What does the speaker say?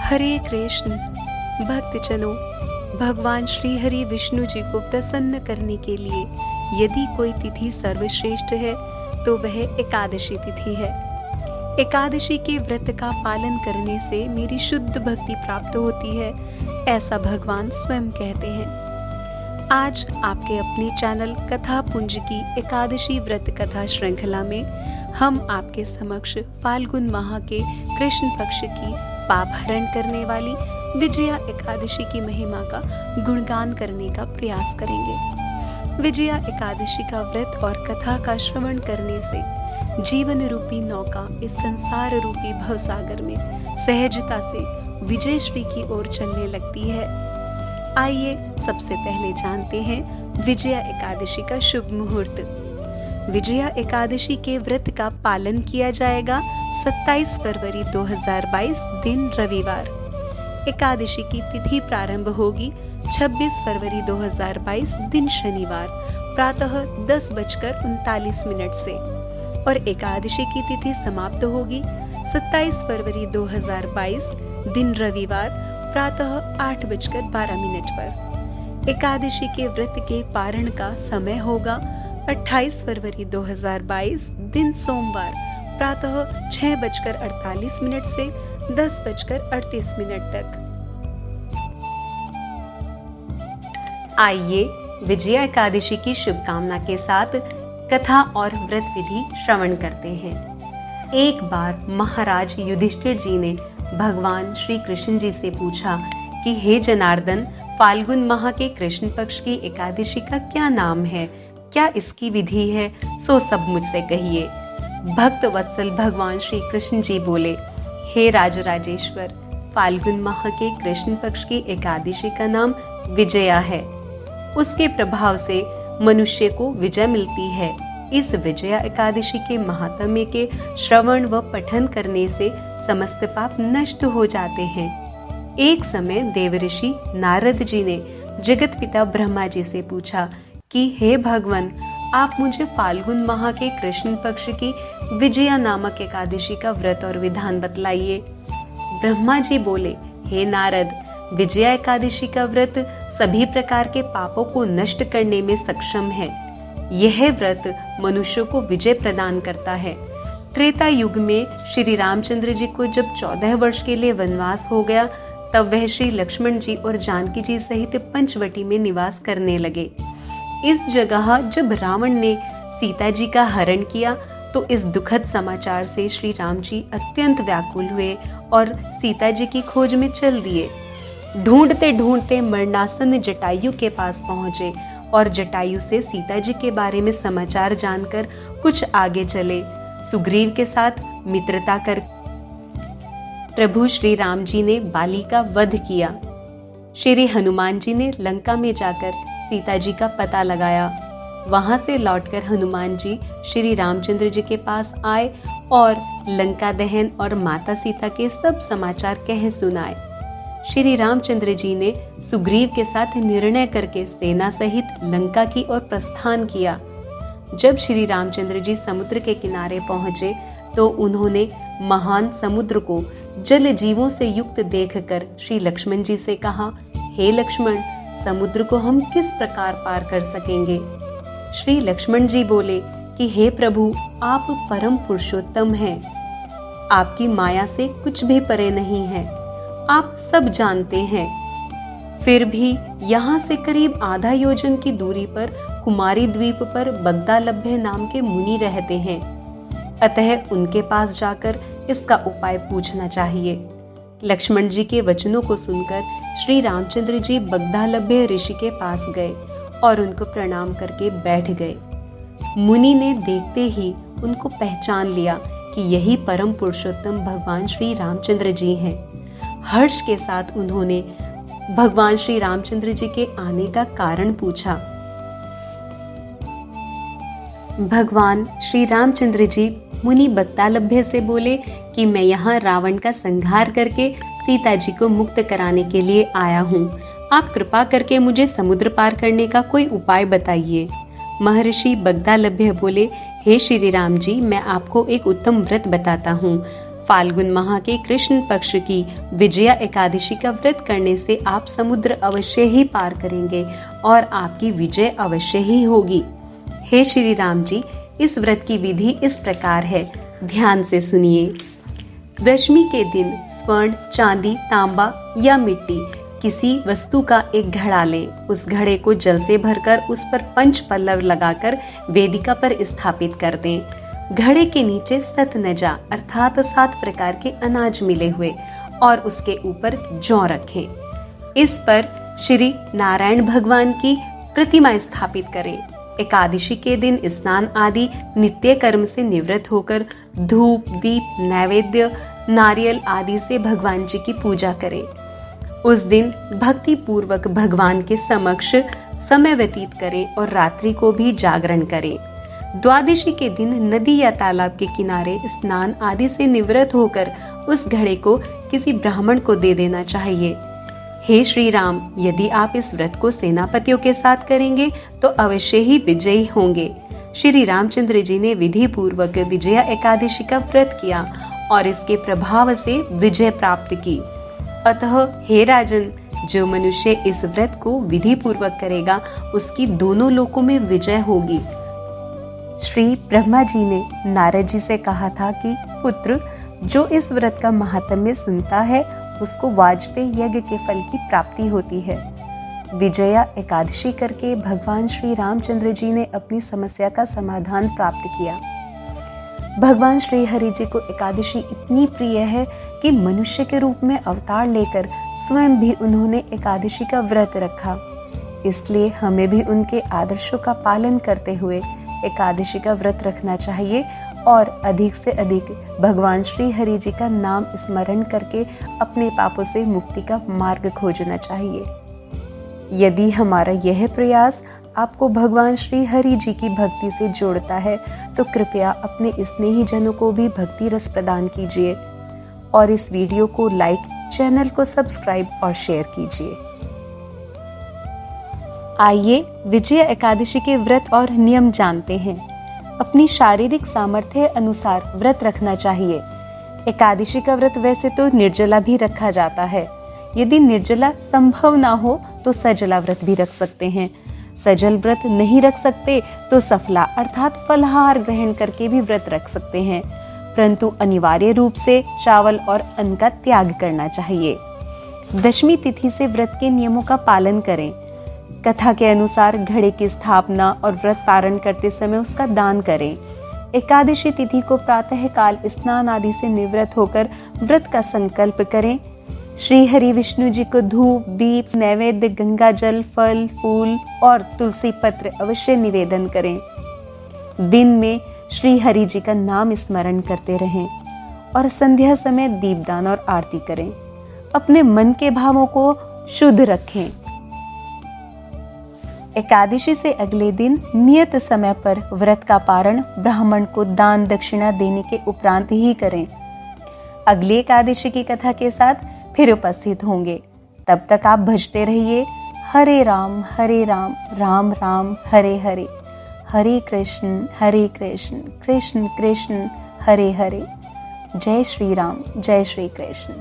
हरे कृष्ण भक्तजनों, भगवान श्री हरि विष्णु जी को प्रसन्न करने के लिए यदि कोई तिथि सर्वश्रेष्ठ है तो वह एकादशी तिथि है। एकादशी के व्रत का पालन करने से मेरी शुद्ध भक्ति प्राप्त होती है, ऐसा भगवान स्वयं कहते हैं। आज आपके अपने चैनल कथा पुंज की एकादशी व्रत कथा श्रृंखला में हम आपके समक्ष फाल्गुन माह के कृष्ण पक्ष की पाप हरण करने वाली विजया एकादशी की महिमा का गुणगान करने का प्रयास करेंगे। विजया एकादशी का व्रत और कथा का श्रवण करने से जीवन रूपी नौका इस संसार रूपी भवसागर में सहजता से विजय श्री की ओर चलने लगती है। आइए सबसे पहले जानते हैं विजया एकादशी का शुभ मुहूर्त। विजया एकादशी के व्रत का पालन किया जाएगा 27 फरवरी 2022 दिन रविवार। एकादशी की तिथि प्रारंभ होगी 26 फरवरी 2022 दिन शनिवार प्रातः 10:39 से और एकादशी की तिथि समाप्त होगी 27 फरवरी 2022 दिन रविवार प्रातः 8:12 पर। एकादशी के व्रत के पारण का समय होगा 28 फरवरी 2022 दिन सोमवार प्रातः 6:48 से 10:38 तक। आइए विजया एकादशी की शुभकामना के साथ कथा और व्रत विधि श्रवण करते हैं। एक बार महाराज युधिष्ठिर जी ने भगवान श्री कृष्ण जी से पूछा कि हे जनार्दन, फाल्गुन माह के कृष्ण पक्ष की एकादशी का क्या नाम है, क्या इसकी विधि है, सो सब मुझसे कहिए। भक्त वत्सल भगवान श्री कृष्ण जी बोले, हे राजराजेश्वर, फाल्गुन माह के कृष्ण पक्ष की एकादशी का नाम विजया है। उसके प्रभाव से मनुष्य को विजय मिलती है। इस विजया एकादशी के महात्म्य के श्रवण व पठन करने से समस्त पाप नष्ट हो जाते हैं। एक समय देवऋषि नारद जी ने जगत पिता ब्रह्मा जी से पूछा कि हे भगवान, आप मुझे फाल्गुन माह के कृष्ण पक्ष की विजया नामक एकादशी का व्रत और विधान बतलाइए। ब्रह्मा जी बोले, हे नारद, विजया एकादशी का व्रत सभी प्रकार के पापों को नष्ट करने में सक्षम है। यह व्रत मनुष्य को विजय प्रदान करता है। त्रेता युग में श्री रामचंद्र जी को जब 14 वर्ष के लिए वनवास हो गया, तब वह श्री लक्ष्मण जी और जानकी जी सहित पंचवटी में निवास करने लगे। इस जगह जब रावण ने सीता जी का हरण किया तो इस दुखद समाचार से श्री राम जी अत्यंत व्याकुल हुए और सीता जी की खोज में चल दिए। ढूंढते ढूंढते मरणासन जटायु के पास पहुंचे और जटायु से सीता जी के बारे में समाचार जानकर कुछ आगे चले। सुग्रीव के साथ मित्रता कर प्रभु श्री राम जी ने बाली का वध किया। श्री हनुमान जी ने लंका में जाकर सीता जी का पता लगाया। वहां से लौटकर हनुमान जी श्री रामचंद्र जी के पास आए और लंका दहन और माता सीता के सब समाचार कह सुनाए। श्री रामचंद्र जी ने सुग्रीव के साथ निर्णय करके सेना सहित लंका की ओर प्रस्थान किया। जब श्री रामचंद्र जी समुद्र के किनारे पहुंचे तो उन्होंने महान समुद्र को जल जीवों से युक्त देखकर श्री लक्ष्मण जी से कहा, हे लक्ष्मण, समुद्र को हम किस प्रकार पार कर सकेंगे? श्री लक्ष्मण जी बोले कि हे प्रभु, आप परम पुरुषोत्तम हैं। आपकी माया से कुछ भी परे नहीं है, आप सब जानते हैं। फिर भी यहाँ से करीब आधा योजन की दूरी पर कुमारी द्वीप पर बगदालभ्य नाम के मुनि रहते हैं, अतः उनके पास जाकर इसका उपाय पूछना चाहिए। लक्ष्मण जी के वचनों को सुनकर श्री रामचंद्र जी बगदालभ्य ऋषि के पास गए और उनको प्रणाम करके बैठ गए। मुनि ने देखते ही उनको पहचान लिया कि यही परम पुरुषोत्तम भगवान श्री रामचंद्र जी हैं। हर्ष के साथ उन्होंने भगवान श्री रामचंद्र जी के आने का कारण पूछा। भगवान श्री रामचंद्र जी मुनि बगदालभ्य से बोले कि मैं यहाँ रावण का संहार करके सीता जी को मुक्त कराने के लिए आया हूँ। आप कृपा करके मुझे समुद्र पार करने का कोई उपाय बताइए। महर्षि बगदालभ्य बोले, हे श्री राम जी, मैं आपको एक उत्तम व्रत बताता हूँ। फाल्गुन माह के कृष्ण पक्ष की विजया एकादशी का व्रत करने से आप समुद्र अवश्य ही पार करेंगे और आपकी विजय अवश्य ही होगी। हे श्री राम जी, इस व्रत की विधि इस प्रकार है, ध्यान से सुनिए। दशमी के दिन स्वर्ण, चांदी, तांबा या मिट्टी किसी वस्तु का एक घड़ा लें। उस घड़े को जल से भरकर उस पर पंच पल्लव लगाकर वेदिका पर स्थापित कर दें। घड़े के नीचे सतनजा अर्थात 7 प्रकार के अनाज मिले हुए और उसके ऊपर जौ रखें। इस पर श्री नारायण भगवान की प्रतिमा स्थापित करें। एकादशी के दिन स्नान आदि नित्य कर्म से निवृत्त होकर धूप, दीप, नैवेद्य, नारियल आदि से भगवान जी की पूजा करें। उस दिन भक्ति पूर्वक भगवान के समक्ष समय व्यतीत करें और रात्रि को भी जागरण करें। द्वादशी के दिन नदी या तालाब के किनारे स्नान आदि से निवृत्त होकर उस घड़े को किसी ब्राह्मण को दे देना चाहिए। हे श्री राम, यदि आप इस व्रत को सेनापतियों के साथ करेंगे तो अवश्य ही विजयी होंगे। श्री रामचंद्र जी ने विधि पूर्वक विजया एकादशी का व्रत किया और इसके प्रभाव से विजय प्राप्त की। अतः हे राजन, जो मनुष्य इस व्रत को विधि पूर्वक करेगा उसकी दोनों लोकों में विजय होगी। श्री ब्रह्मा जी ने नारद जी से कहा था कि पुत्र, जो इस व्रत का महात्म्य सुनता है उसको वाजपेयी यज्ञ के फल की प्राप्ति होती है। विजया एकादशी करके भगवान श्री रामचंद्र जी ने अपनी समस्या का समाधान प्राप्त किया। भगवान श्री हरि जी को एकादशी इतनी प्रिय है कि मनुष्य के रूप में अवतार लेकर स्वयं भी उन्होंने एकादशी का व्रत रखा। इसलिए हमें भी उनके आदर्शों का पालन करते हुए एकादशी का व्रत रखना चाहिए और अधिक से अधिक भगवान श्री हरि जी का नाम स्मरण करके अपने पापों से मुक्ति का मार्ग खोजना चाहिए। यदि हमारा यह प्रयास आपको भगवान श्री हरि जी की भक्ति से जोड़ता है तो कृपया अपने स्नेही जनों को भी भक्ति रस प्रदान कीजिए और इस वीडियो को लाइक, चैनल को सब्सक्राइब और शेयर कीजिए। आइए विजया एकादशी के व्रत और नियम जानते हैं। अपनी शारीरिक सामर्थ्य अनुसार व्रत रखना चाहिए। एकादशी का व्रत वैसे तो निर्जला भी रखा जाता है। यदि निर्जला संभव ना हो तो सजला व्रत भी रख सकते हैं। सजल व्रत नहीं रख सकते तो सफला अर्थात फलाहार ग्रहण करके भी व्रत रख सकते हैं, परंतु अनिवार्य रूप से चावल और अन्न का त्याग करना चाहिए। दशमी तिथि से व्रत के नियमों का पालन करें। कथा के अनुसार घड़े की स्थापना और व्रत पारण करते समय उसका दान करें। एकादशी तिथि को प्रातः काल स्नान आदि से निवृत्त होकर व्रत का संकल्प करें। श्री हरि विष्णु जी को धूप, दीप, नैवेद्य, गंगा जल, फल, फूल और तुलसी पत्र अवश्य निवेदन करें। दिन में श्री हरि जी का नाम स्मरण करते रहें और संध्या समय दीपदान और आरती करें। अपने मन के भावों को शुद्ध रखें। एकादशी से अगले दिन नियत समय पर व्रत का पारण ब्राह्मण को दान दक्षिणा देने के उपरांत ही करें। अगली एकादशी की कथा के साथ फिर उपस्थित होंगे। तब तक आप भजते रहिए हरे राम राम राम हरे हरे, हरे कृष्ण कृष्ण कृष्ण हरे हरे। जय श्री राम, जय श्री कृष्ण।